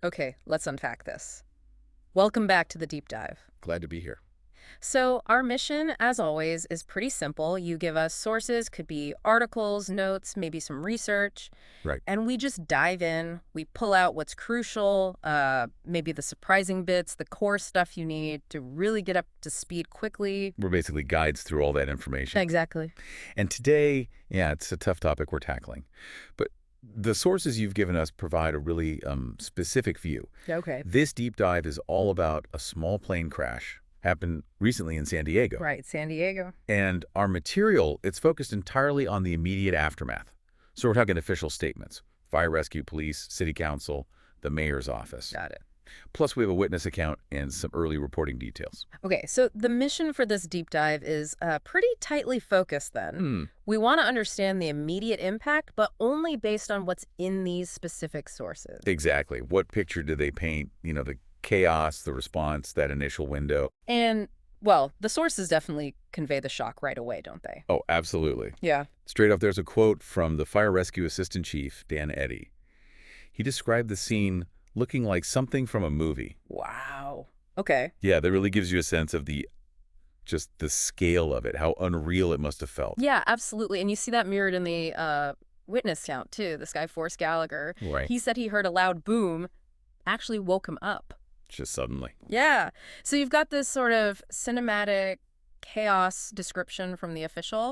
Okay, let's unpack this. Welcome back to the deep dive. Glad to be here. So, our mission, as always, is pretty simple. You give us sources, could be articles, notes, maybe some research, Right. and we just dive in. We pull out what's crucial, maybe the surprising bits, the core stuff you need to really get up to speed quickly. We're basically guides through all that information. Exactly. And today, yeah, it's a tough topic we're tackling. But the sources you've given us provide a really specific view. Okay. This deep dive is all about a small plane crash happened recently in San Diego. Right, San Diego. And our material, it's focused entirely on the immediate aftermath. So we're talking official statements, fire rescue police, city council, the mayor's office. Got it. Plus, we have a witness account and some early reporting details. Okay, so the mission for this deep dive is pretty tightly focused then. We want to understand the immediate impact, but only based on what's in these specific sources. Exactly. What picture do they paint? The chaos, the response, that initial window. And, well, the sources definitely convey the shock right away, don't they? Oh, absolutely. Yeah. Straight up, there's a quote from the fire rescue assistant chief, Dan Eddy. He described the scene looking like something from a movie. Wow. Okay. Yeah, that really gives you a sense of just the scale of it, how unreal it must have felt. Yeah, absolutely. And you see that mirrored in the witness count, too. This guy, Forrest Gallagher. Right. He said he heard a loud boom, actually woke him up. Just suddenly. Yeah. So you've got this sort of cinematic chaos description from the official,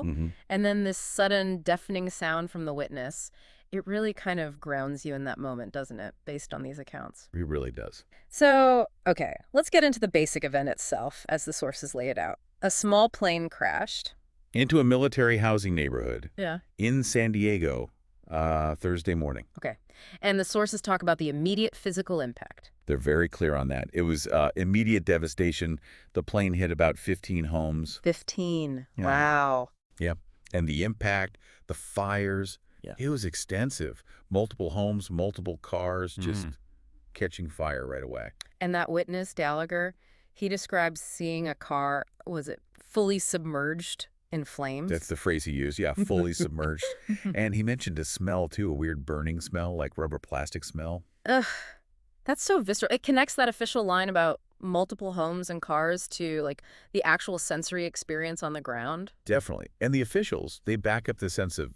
and then this sudden deafening sound from the witness. It really kind of grounds you in that moment, doesn't it, based on these accounts? It really does. So, okay, let's get into the basic event itself, as the sources lay it out. A small plane crashed. Into a military housing neighborhood Yeah. in San Diego Thursday morning. Okay. And the sources talk about the immediate physical impact. They're very clear on that. It was immediate devastation. The plane hit about 15 homes. 15. Yeah. Wow. Yeah. And the impact, the fires, it was extensive. Multiple homes, multiple cars, just catching fire right away. And that witness, Gallagher, he describes seeing a car, was it fully submerged in flames? That's the phrase he used. Yeah, fully submerged. And he mentioned a smell, too, a weird burning smell, like rubber plastic smell. Ugh. That's so visceral. It connects that official line about multiple homes and cars to, like, the actual sensory experience on the ground. Definitely. And the officials, they back up the sense of,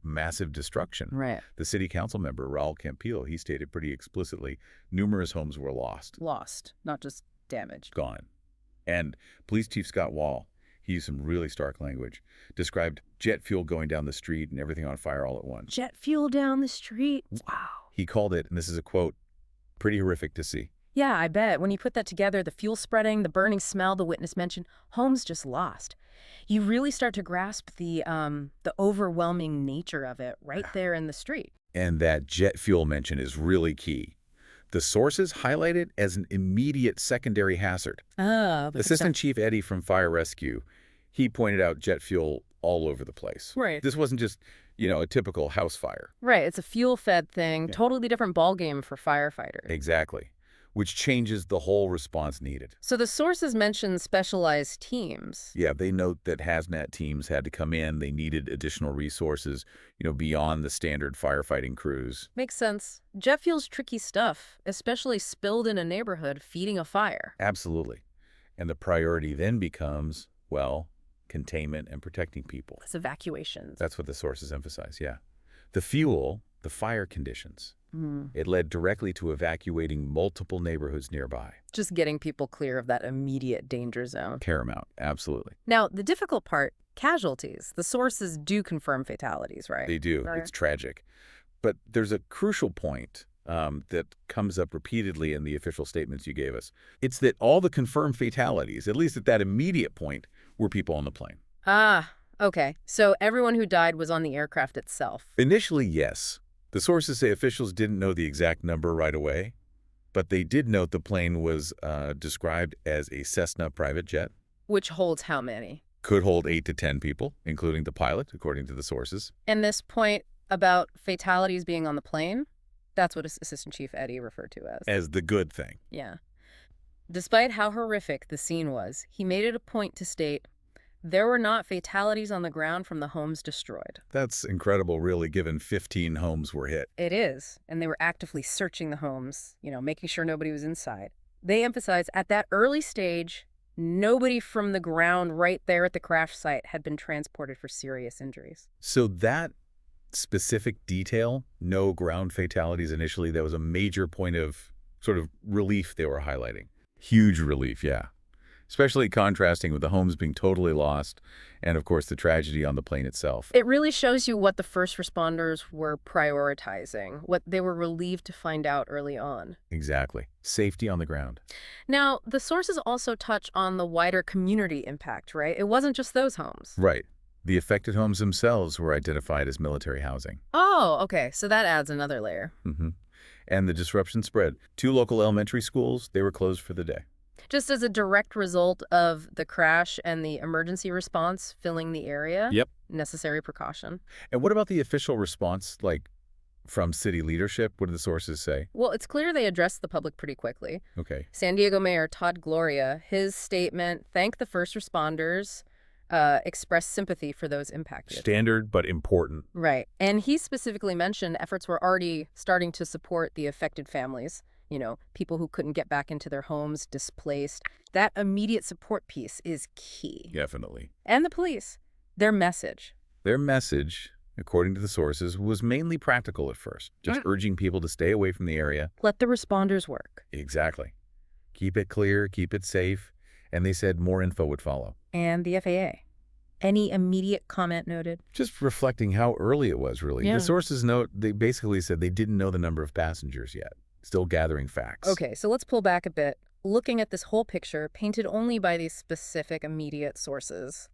massive destruction. Right. The city council member, Raul Campillo, he stated pretty explicitly, numerous homes were lost. Lost, not just damaged. Gone. And Police Chief Scott Wall, he used some really stark language, described jet fuel going down the street and everything on fire all at once. Jet fuel down the street. Wow. He called it, and this is a quote, pretty horrific to see. Yeah, I bet. When you put that together, the fuel spreading, the burning smell the witness mentioned, homes just lost. You really start to grasp the overwhelming nature of it right there in the street. And that jet fuel mention is really key. The sources highlight it as an immediate secondary hazard. Oh. Assistant Chief Eddy from Fire Rescue, he pointed out jet fuel all over the place. Right. This wasn't just, a typical house fire. Right. It's a fuel-fed thing, totally different ballgame for firefighters. Exactly. Which changes the whole response needed. So the sources mention specialized teams. Yeah, they note that hazmat teams had to come in. They needed additional resources, beyond the standard firefighting crews. Makes sense. Jet fuel's tricky stuff, especially spilled in a neighborhood feeding a fire. Absolutely. And the priority then becomes, containment and protecting people. It's evacuations. That's what the sources emphasize, yeah. The fuel, the fire conditions. It led directly to evacuating multiple neighborhoods nearby. Just getting people clear of that immediate danger zone. Paramount, absolutely. Now, the difficult part, casualties. The sources do confirm fatalities, right? They do. Right. It's tragic. But there's a crucial point that comes up repeatedly in the official statements you gave us. It's that all the confirmed fatalities, at least at that immediate point, were people on the plane. Ah, okay. So everyone who died was on the aircraft itself. Initially, yes. The sources say officials didn't know the exact number right away, but they did note the plane was described as a Cessna private jet. Which holds how many? Could hold 8 to 10 people, including the pilot, according to the sources. And this point about fatalities being on the plane, that's what Assistant Chief Eddy referred to as. As the good thing. Yeah. Despite how horrific the scene was, he made it a point to state, there were not fatalities on the ground from the homes destroyed. That's incredible, really, given 15 homes were hit. It is, and they were actively searching the homes, making sure nobody was inside. They emphasize at that early stage, nobody from the ground right there at the crash site had been transported for serious injuries. So that specific detail, no ground fatalities initially, that was a major point of sort of relief they were highlighting. Huge relief, yeah. Especially contrasting with the homes being totally lost and, of course, the tragedy on the plane itself. It really shows you what the first responders were prioritizing, what they were relieved to find out early on. Exactly. Safety on the ground. Now, the sources also touch on the wider community impact, right? It wasn't just those homes. Right. The affected homes themselves were identified as military housing. Oh, okay. So that adds another layer. And the disruption spread. 2 local elementary schools, they were closed for the day. Just as a direct result of the crash and the emergency response filling the area? Yep. Necessary precaution. And what about the official response, like from city leadership? What did the sources say? Well, it's clear they addressed the public pretty quickly. Okay. San Diego Mayor Todd Gloria, his statement thanked the first responders, expressed sympathy for those impacted. Standard, but important. Right. And he specifically mentioned efforts were already starting to support the affected families. People who couldn't get back into their homes, displaced. That immediate support piece is key. Definitely. And the police, their message. Their message, according to the sources, was mainly practical at first, just urging people to stay away from the area. Let the responders work. Exactly. Keep it clear, keep it safe, and they said more info would follow. And the FAA. Any immediate comment noted? Just reflecting how early it was, really. Yeah. The sources note, they basically said they didn't know the number of passengers yet. Still gathering facts. Okay, so let's pull back a bit. Looking at this whole picture, painted only by these specific immediate sources,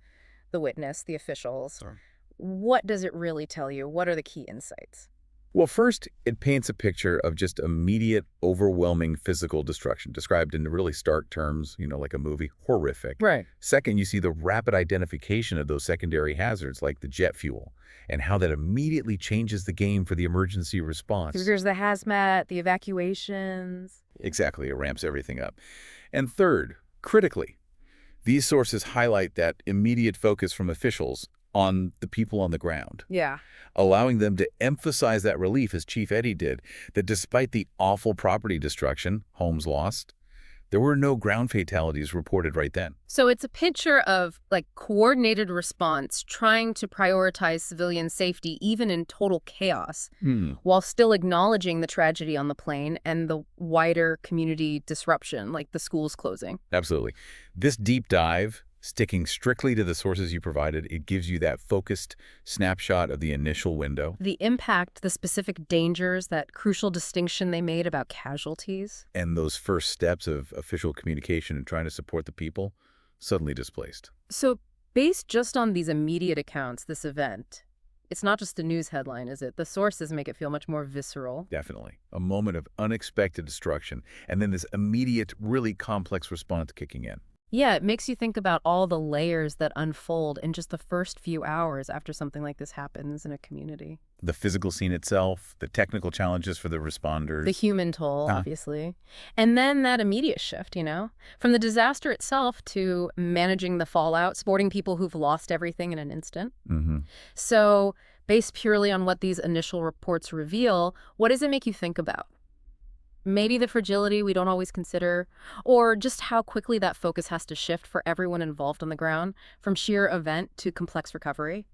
the witness, the officials, Sorry. What does it really tell you? What are the key insights? Well, first, it paints a picture of just immediate, overwhelming physical destruction, described in really stark terms, like a movie, horrific. Right. Second, you see the rapid identification of those secondary hazards, like the jet fuel, and how that immediately changes the game for the emergency response. There's the hazmat, the evacuations. Exactly, it ramps everything up. And third, critically, these sources highlight that immediate focus from officials on the people on the ground. Yeah. Allowing them to emphasize that relief, as Chief Eddie did, that despite the awful property destruction, homes lost, there were no ground fatalities reported right then. So it's a picture of coordinated response, trying to prioritize civilian safety even in total chaos, while still acknowledging the tragedy on the plane and the wider community disruption, like the schools closing. Absolutely. This deep dive, sticking strictly to the sources you provided, it gives you that focused snapshot of the initial window. The impact, the specific dangers, that crucial distinction they made about casualties. And those first steps of official communication and trying to support the people, suddenly displaced. So based just on these immediate accounts, this event, it's not just a news headline, is it? The sources make it feel much more visceral. Definitely. A moment of unexpected destruction, and then this immediate, really complex response kicking in. Yeah, it makes you think about all the layers that unfold in just the first few hours after something like this happens in a community. The physical scene itself, the technical challenges for the responders. The human toll, obviously. And then that immediate shift, from the disaster itself to managing the fallout, supporting people who've lost everything in an instant. So, based purely on what these initial reports reveal, what does it make you think about? Maybe the fragility we don't always consider, or just how quickly that focus has to shift for everyone involved on the ground, from sheer event to complex recovery.